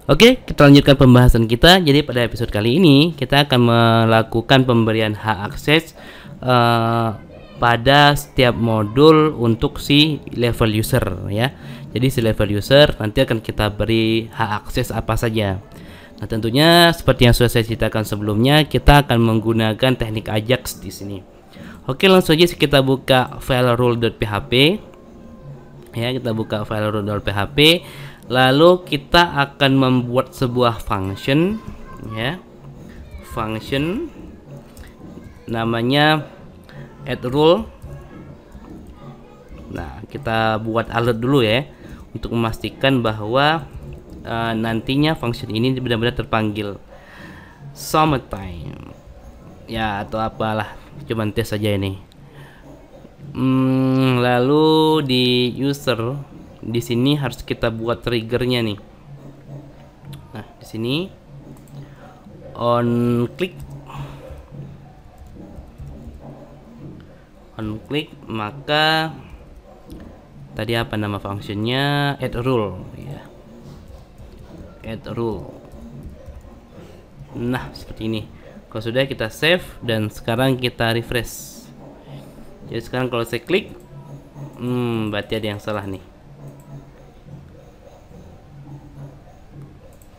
Oke, kita lanjutkan pembahasan kita. Jadi pada episode kali ini kita akan melakukan pemberian hak akses pada setiap modul untuk si level user ya. Jadi si level user nanti akan kita beri hak akses apa saja. Nah, tentunya seperti yang sudah saya ceritakan sebelumnya, kita akan menggunakan teknik Ajax di sini. Oke, langsung aja kita buka file rule.php. Ya, kita buka file rule.php. Lalu kita akan membuat sebuah function ya. Function namanya add rule. Nah, kita buat alert dulu ya untuk memastikan bahwa nantinya function ini benar-benar terpanggil. Summertime ya atau apalah, cuman tes saja ini. Lalu di user di sini harus kita buat triggernya nih. Nah, di sini on click maka tadi apa nama functionnya, add rule ya. Add rule. Nah, seperti ini. Kalau sudah, kita save dan sekarang kita refresh. Jadi sekarang kalau saya klik, berarti ada yang salah nih.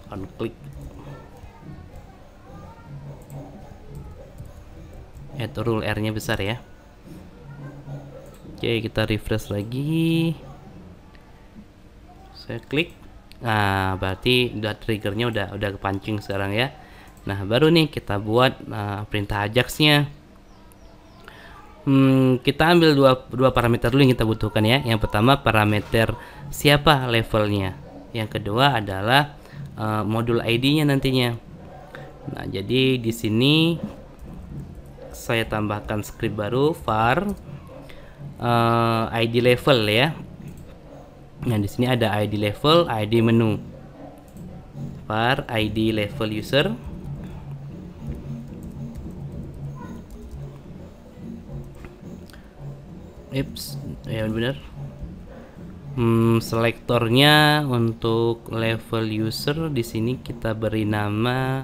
On click add rule, R nya besar ya. Oke, kita refresh lagi. Saya klik. Nah, berarti udah triggernya udah kepancing sekarang ya. Nah, baru nih kita buat perintah Ajax-nya. Kita ambil dua parameter dulu yang kita butuhkan ya. Yang pertama parameter siapa levelnya. Yang kedua adalah modul ID-nya nantinya. Nah, jadi di sini saya tambahkan script baru var ID level ya. Nah, di sini ada ID level, ID menu. Var ID level user. Ya benar. Selektornya untuk level user di sini kita beri nama.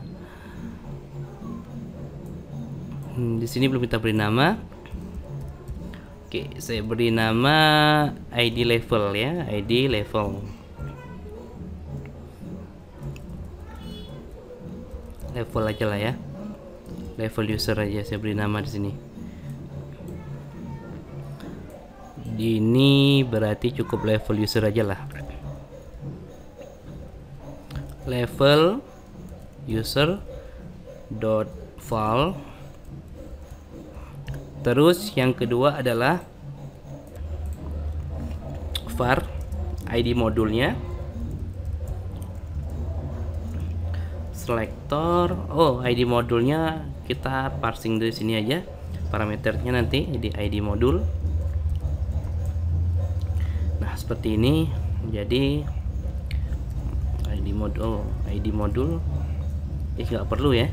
Di sini belum kita beri nama. Oke, saya beri nama ID level ya, ID level. Level aja lah ya. Level user aja saya beri nama di sini. Ini berarti cukup level user aja lah. Level user dot file. Terus yang kedua adalah var ID modulnya. Selector, ID modulnya kita parsing dari sini aja. Parameternya nanti di ID modul. Nah, seperti ini. Jadi ID modul nggak perlu ya,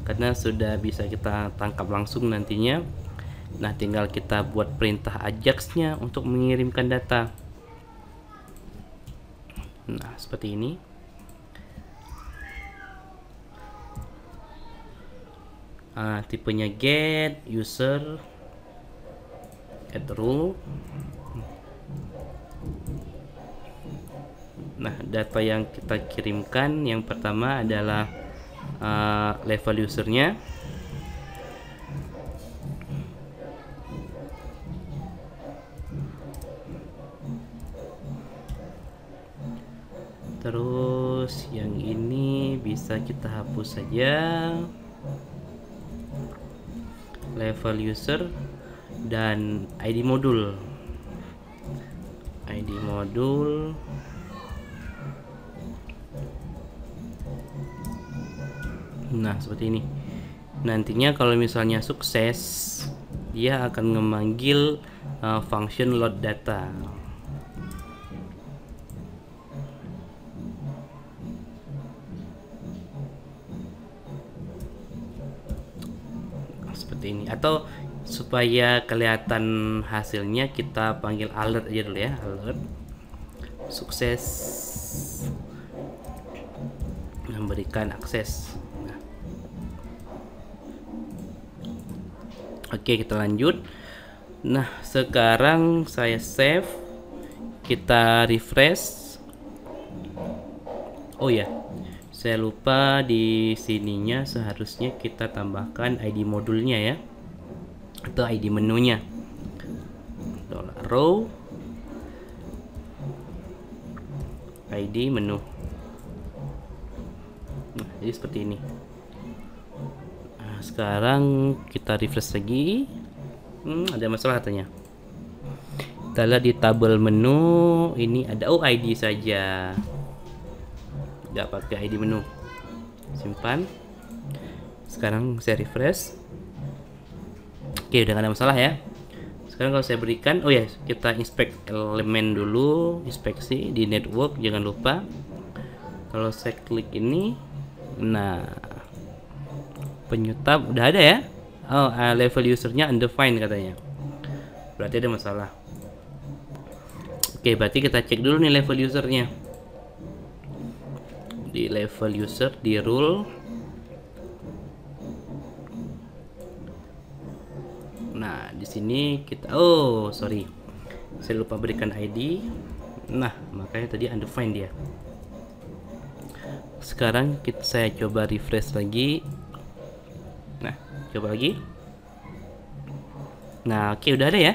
karena sudah bisa kita tangkap langsung nantinya. Nah, tinggal kita buat perintah Ajax-nya untuk mengirimkan data. Nah, seperti ini. Tipenya get user add rule. Nah, data yang kita kirimkan yang pertama adalah level usernya. Terus yang ini bisa kita hapus saja, level user dan ID modul. ID modul. Nah, seperti ini. Nantinya kalau misalnya sukses, dia akan memanggil function load data. Seperti ini. Atau supaya kelihatan hasilnya kita panggil alert aja dulu ya, alert sukses. memberikan akses. Oke, kita lanjut. Nah, sekarang saya save, kita refresh. Oh ya, saya lupa di sininya seharusnya kita tambahkan ID modulnya ya, atau ID menunya. $row ID menu. Nah, jadi seperti ini. Nah, sekarang kita refresh lagi. Ada masalah katanya. Kita lihat di tabel menu ini ada ID saja, nggak pakai ID menu. Simpan. Sekarang saya refresh. Oke, udah nggak ada masalah ya. Sekarang kalau saya berikan, oh ya, kita inspect elemen dulu, inspeksi di network, jangan lupa. Kalau saya klik ini, nah penyutab udah ada ya. Oh, level usernya undefined katanya, berarti ada masalah. Oke, berarti kita cek dulu nih level usernya. Di level user, di rule. Nah, di sini kita, oh sorry, saya lupa berikan ID. Nah, makanya tadi undefined dia. Sekarang saya coba refresh lagi. Nah, coba lagi. Nah, oke, udah ada ya.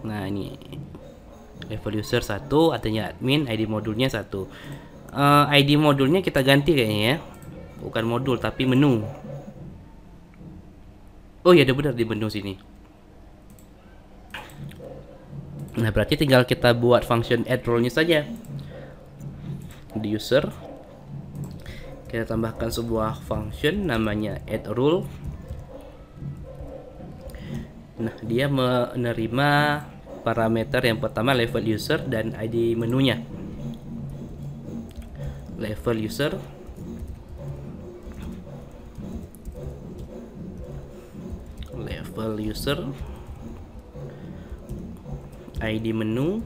Nah, ini level user 1, artinya admin, ID modulnya 1. ID modulnya kita ganti kayaknya ya. Bukan modul tapi menu. Oh ya, ada benar di menu sini. Nah, berarti tinggal kita buat function add role-nya saja. Di user kita tambahkan sebuah function namanya add role. Nah, dia menerima parameter yang pertama level user dan ID menunya. Level user ID menu,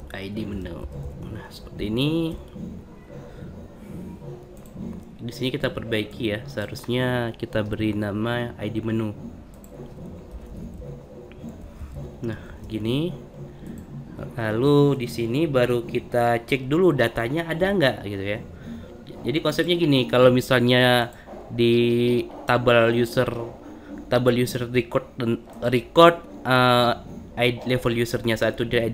ID menu. Nah, seperti ini. Di sini kita perbaiki ya, seharusnya kita beri nama ID menu. Nah, gini. Lalu di sini baru kita cek dulu datanya ada nggak gitu ya. Jadi konsepnya gini, kalau misalnya di tabel user record level usernya 1 dan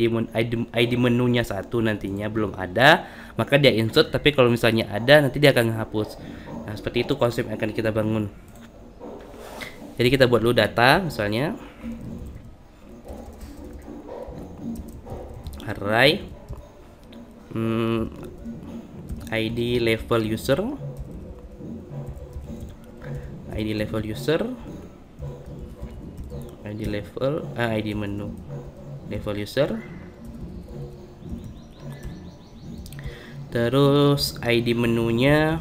ID menunya 1 nantinya belum ada, maka dia insert. Tapi kalau misalnya ada, nanti dia akan menghapus. Nah, seperti itu konsep yang akan kita bangun. Jadi kita buat dulu data, misalnya array ID level user, ID menu, level user, terus ID menunya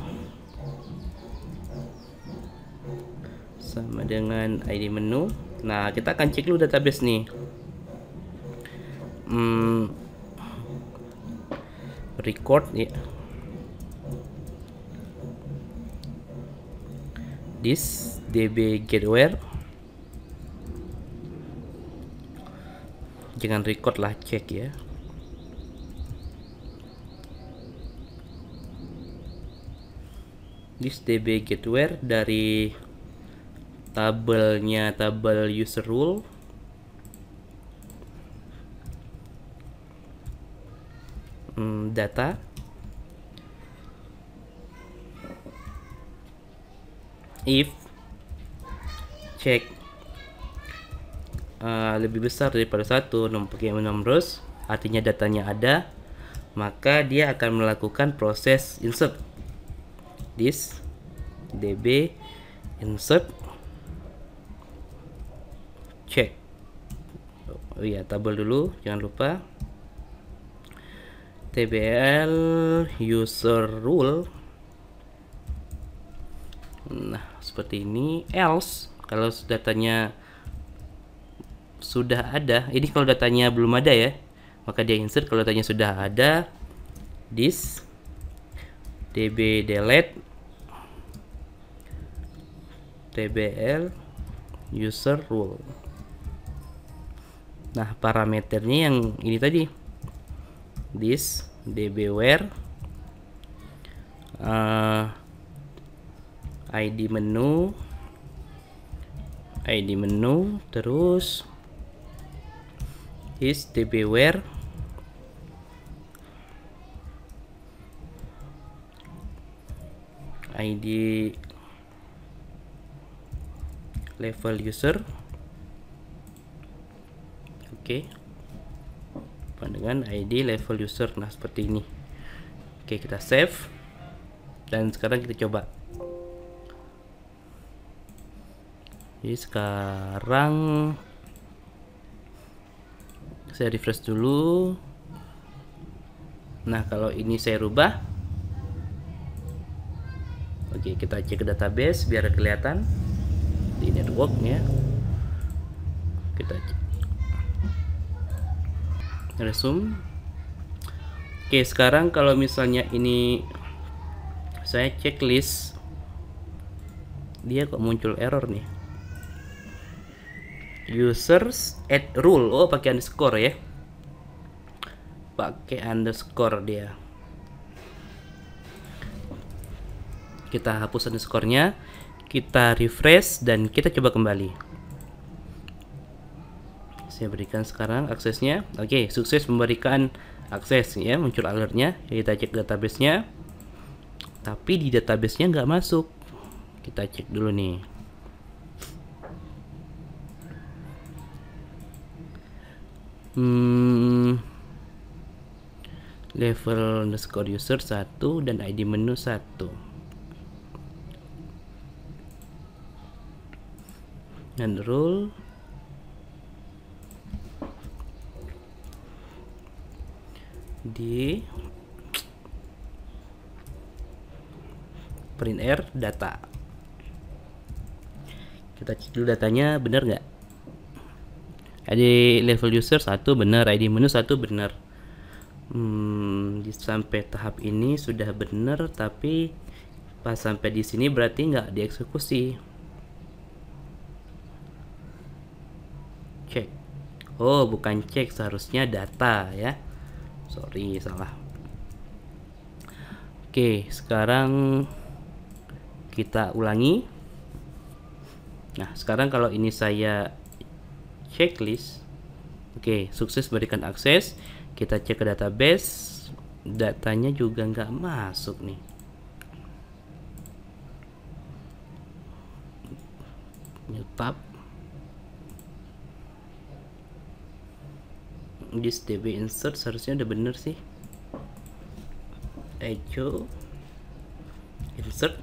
sama dengan ID menu. Nah, kita akan cek dulu database nih. Record ya. This db getWhere, jangan record lah, cek ya. This db getWhere dari tabelnya, tabel user rule. Data if check lebih besar daripada 1 pakai numbers, artinya datanya ada, maka dia akan melakukan proses insert. This db insert check. Oh iya, tabel dulu, jangan lupa. tbl user rule. Nah, seperti ini. Else, kalau datanya sudah ada, ini kalau datanya belum ada ya, maka dia insert. Kalau tanya sudah ada, this db delete tbl user rule. Nah, parameternya yang ini tadi, this db where id menu terus is db where id level user. Oke, dengan id level user. Nah, seperti ini. Oke, kita save dan sekarang kita coba. Jadi sekarang saya refresh dulu. Nah, kalau ini saya rubah, oke, kita cek ke database biar kelihatan di networknya. Kita cek resume. Oke, sekarang kalau misalnya ini saya checklist, dia kok muncul error nih. Users add rule. Oh, pakai underscore ya, pakai underscore dia. Kita hapus underscore-nya, kita refresh dan kita coba kembali. Saya berikan sekarang aksesnya. Oke, sukses memberikan akses ya, muncul alertnya. Kita cek database-nya, tapi di database-nya nggak masuk. Kita cek dulu nih. Level underscore user 1 dan id menu 1. Dan rule di print r data. Kita cek dulu datanya benar nggak. ID level user 1 benar, id menu 1 benar. Sampai tahap ini sudah benar, tapi pas sampai di sini berarti nggak dieksekusi. Cek. Oh, bukan cek, seharusnya data ya. Sorry, salah. Oke, sekarang kita ulangi. Nah, sekarang kalau ini saya checklist. Oke, sukses berikan akses. Kita cek ke database, datanya juga nggak masuk nih. New tab. This db insert seharusnya udah bener sih. Echo insert,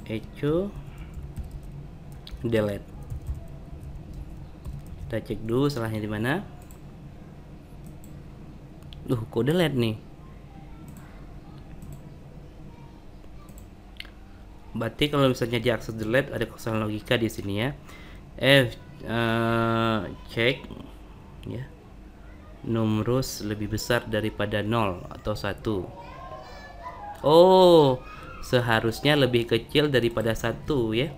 echo delete. Kita cek dulu salahnya di mana. Kok delete nih? Berarti kalau misalnya diakses delete ada kesalahan logika di sini ya. Cek ya, numerus lebih besar daripada 0 atau 1. Oh, seharusnya lebih kecil daripada 1 ya.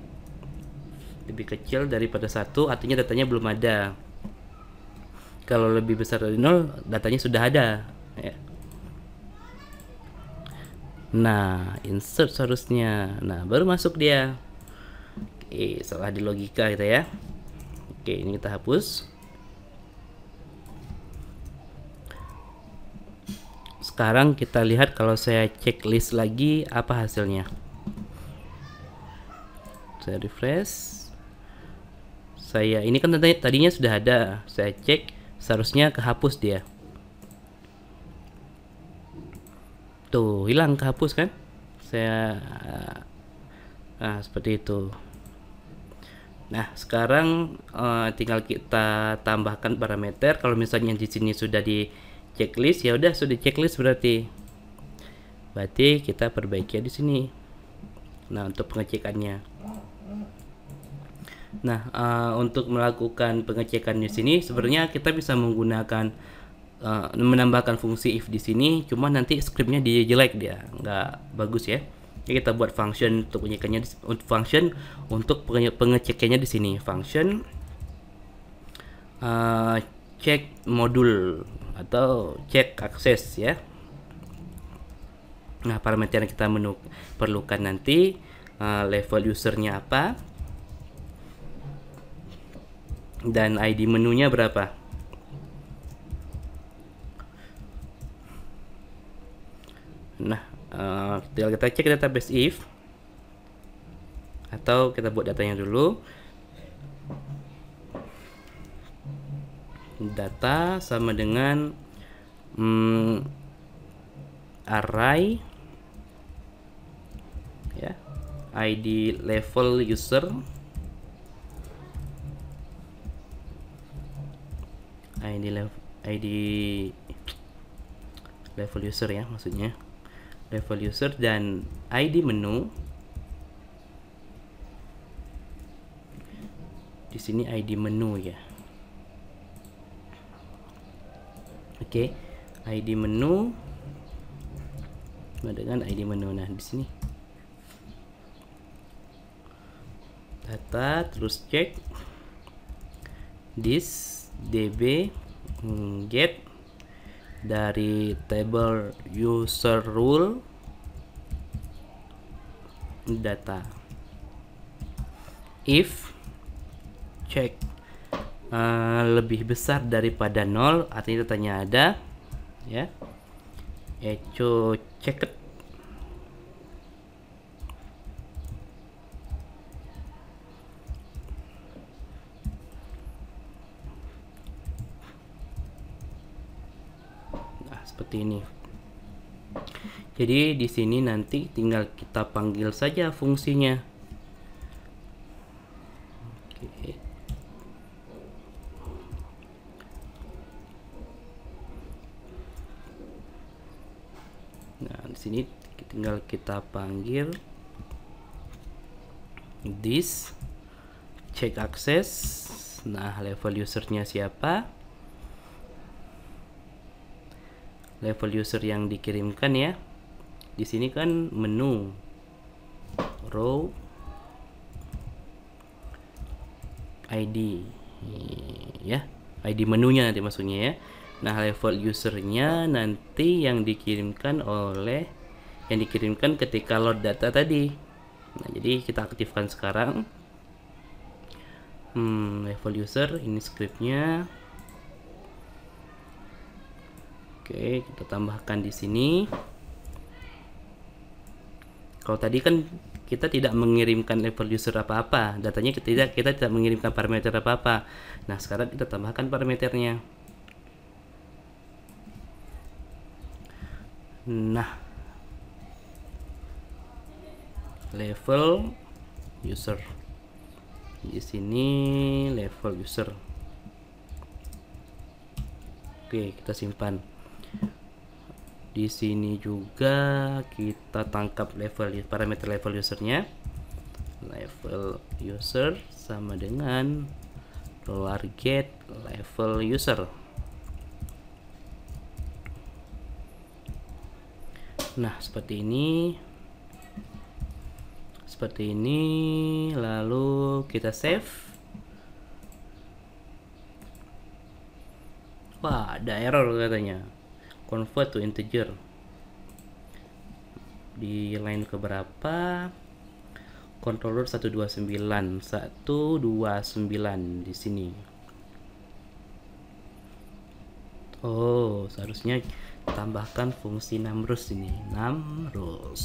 Lebih kecil daripada 1 artinya datanya belum ada. Kalau lebih besar dari 0 datanya sudah ada ya. Nah, insert seharusnya. Nah, baru masuk dia. Oke, salah di logika kita ya. Oke, ini kita hapus. Sekarang kita lihat kalau saya checklist lagi apa hasilnya. Saya refresh. Ini kan tadinya sudah ada. Saya cek, seharusnya kehapus dia. Tuh, hilang, kehapus kan? Seperti itu. Nah, sekarang tinggal kita tambahkan parameter. Kalau misalnya di sini sudah di checklist, ya udah sudah checklist berarti kita perbaiki di sini. Nah, untuk pengecekannya. Nah, untuk melakukan pengecekan di sini sebenarnya kita bisa menggunakan menambahkan fungsi if di sini, cuma nanti scriptnya dia jelek, dia nggak bagus ya. Jadi kita buat function untuk pengecekannya, pengecekannya di sini, function check modul atau check akses ya. Nah, parameter yang kita perlukan nanti level usernya apa dan ID menunya berapa. Nah, tinggal kita cek database if, atau kita buat datanya dulu. Data sama dengan array ya, ID level user, ID level user ya, maksudnya level user, dan ID menu. Di sini ID menu ya. Oke, ID menu dengan ID menu. Nah, di sini data, terus cek this db get dari table user rule data. If check lebih besar daripada 0, artinya datanya ada ya, echo checked. Nah, seperti ini. Jadi di sini nanti tinggal kita panggil saja fungsinya. Oke. Nah, di sini tinggal kita panggil this check access. Nah, level usernya siapa? Level user yang dikirimkan ya. Di sini kan menu row ID ya, ID menunya nanti maksudnya ya. Nah, level usernya nanti yang dikirimkan ketika load data tadi. Nah, jadi kita aktifkan sekarang level user, ini scriptnya. Oke, kita tambahkan di sini. Kalau tadi kan kita tidak mengirimkan level user apa-apa, datanya kita tidak mengirimkan parameter apa-apa. Nah, sekarang kita tambahkan parameternya. Nah, level user di sini, level user. Oke, kita simpan. Di sini juga kita tangkap parameter level usernya. Level user sama dengan $get level user. Nah, seperti ini. Lalu kita save. Wah, ada error katanya, convert to integer. Di line keberapa? Controller 129 di sini. Oh, seharusnya tambahkan fungsi numRows ini, numRows.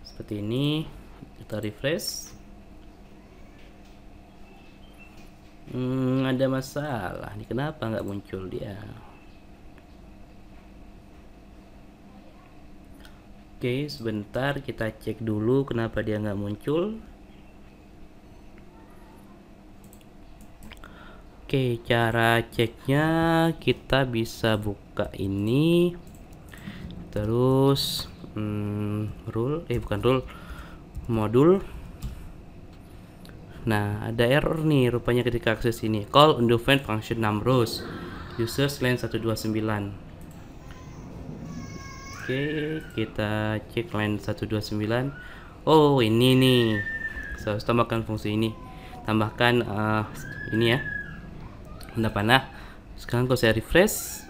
Seperti ini. Kita refresh. Ada masalah nih, kenapa nggak muncul dia? Oke, sebentar kita cek dulu kenapa dia nggak muncul. Oke, cara ceknya kita bisa buka ini, terus modul. Nah, ada error nih rupanya ketika akses ini. Call undefined function numbers users line 129. Oke, kita cek line 129. Oh, ini nih. Saya harus tambahkan fungsi ini. Tambahkan ini ya. Benda panah. Sekarang kalau saya refresh,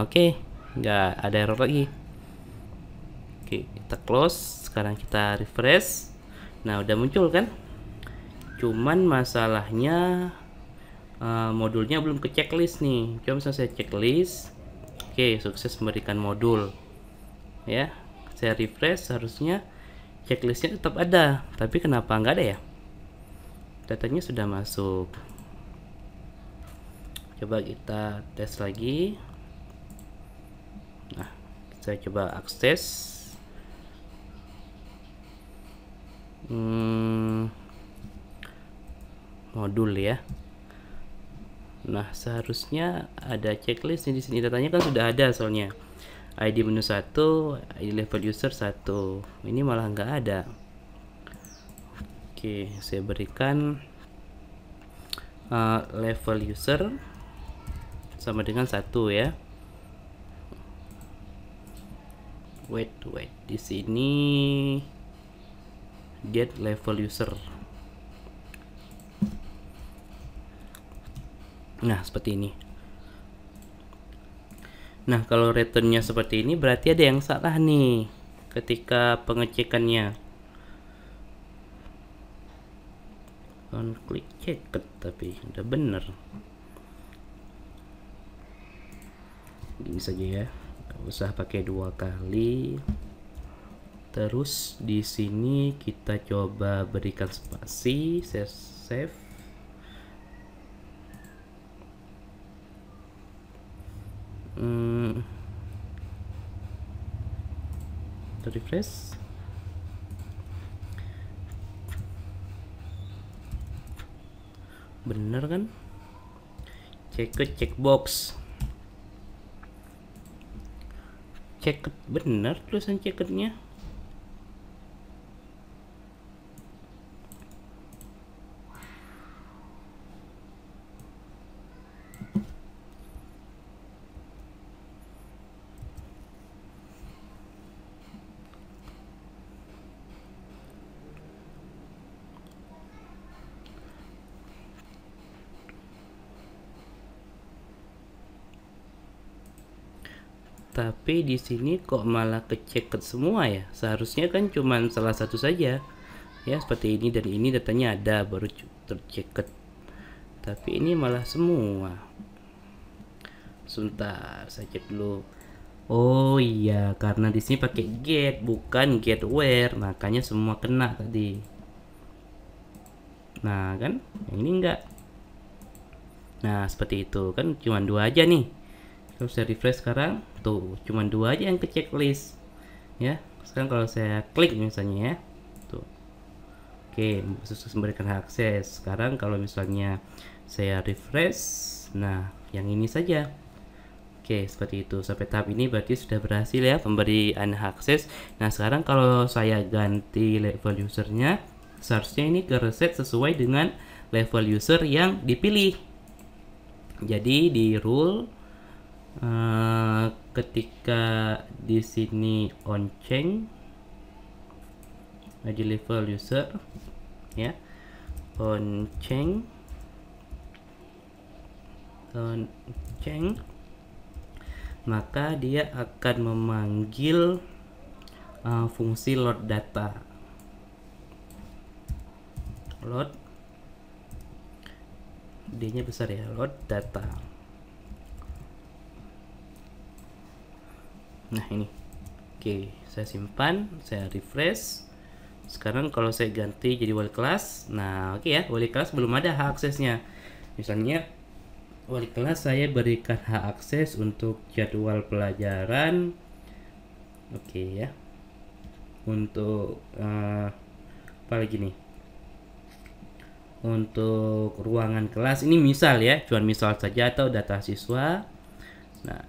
oke, nggak ada error lagi. Oke, kita close. Sekarang kita refresh. Nah, udah muncul kan? Cuman masalahnya modulnya belum ke checklist nih. Coba misalnya saya checklist. Oke, sukses memberikan modul. Ya, saya refresh, harusnya checklistnya tetap ada. Tapi kenapa nggak ada ya? Datanya sudah masuk. Coba kita tes lagi. Nah, saya coba akses. Modul ya. Nah, seharusnya ada checklist di sini. Datanya kan sudah ada soalnya. ID menu 1, ID level user 1. Ini malah nggak ada. Oke, saya berikan level user sama dengan 1 ya. Wait, di sini get level user. Nah, seperti ini. Nah, kalau returnnya seperti ini berarti ada yang salah nih ketika pengecekannya. On click check, tapi udah bener. Gini saja ya, nggak usah pakai 2 kali. Terus di sini kita coba berikan spasi, save. Refresh. Bener kan? Checkbox. Bener tulisan checketnya. Tapi di sini kok malah keceket semua ya? Seharusnya kan cuma salah satu saja. Ya, seperti ini dan ini datanya ada baru terceket. Tapi ini malah semua. Sebentar, saya cek dulu. Oh iya, karena di sini pakai get bukan get where, makanya semua kena tadi. Nah, kan? Yang ini enggak. Nah, seperti itu. Kan cuma 2 aja nih. Kalau saya refresh sekarang, tuh cuma 2 aja yang ke checklist ya. Sekarang kalau saya klik misalnya ya, tuh oke, sukses memberikan akses. Sekarang kalau misalnya saya refresh, nah yang ini saja. Oke, seperti itu. Sampai tahap ini berarti sudah berhasil ya pemberian akses. Nah, sekarang kalau saya ganti level usernya, seharusnya ini ke reset sesuai dengan level user yang dipilih. Jadi di rule ketika di sini on change di level user ya, on change maka dia akan memanggil fungsi load data. Load D-nya besar ya, load data. Nah, ini. Oke, saya simpan, saya refresh. Sekarang kalau saya ganti jadi wali kelas, nah oke ya, wali kelas belum ada hak aksesnya. Misalnya wali kelas saya berikan hak akses untuk jadwal pelajaran. Oke ya. Untuk apa lagi nih? Untuk ruangan kelas ini misal ya, cuman misal saja, atau data siswa. Nah,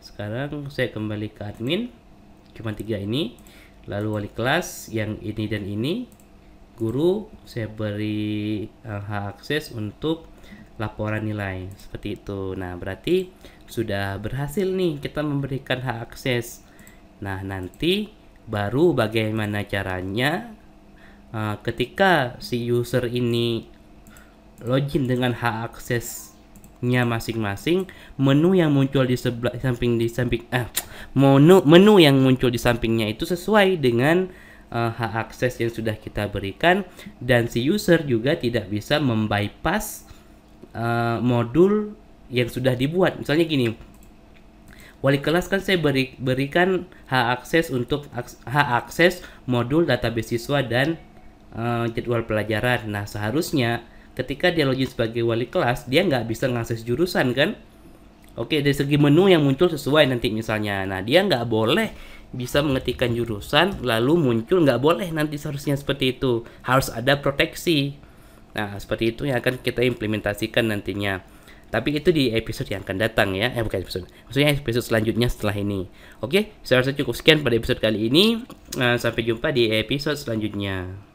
sekarang saya kembali ke admin, cuma 3 ini, lalu wali kelas yang ini dan ini, guru saya beri hak akses untuk laporan nilai seperti itu. Nah, berarti sudah berhasil nih kita memberikan hak akses. Nah, nanti baru bagaimana caranya ketika si user ini login dengan hak aksesnya masing-masing, menu yang muncul di samping menu yang muncul di sampingnya itu sesuai dengan hak akses yang sudah kita berikan, dan si user juga tidak bisa membypass modul yang sudah dibuat. Misalnya gini, wali kelas kan saya berikan hak akses modul database siswa dan jadwal pelajaran. Nah, seharusnya ketika dia login sebagai wali kelas, dia nggak bisa mengakses jurusan kan? Oke, dari segi menu yang muncul sesuai nanti misalnya. Nah, dia nggak boleh bisa mengetikkan jurusan lalu muncul, nggak boleh nanti, seharusnya seperti itu. Harus ada proteksi. Nah, seperti itu yang akan kita implementasikan nantinya. Tapi itu di episode yang akan datang ya. Bukan episode. Maksudnya episode selanjutnya setelah ini. Oke, saya rasa cukup sekian pada episode kali ini. Sampai jumpa di episode selanjutnya.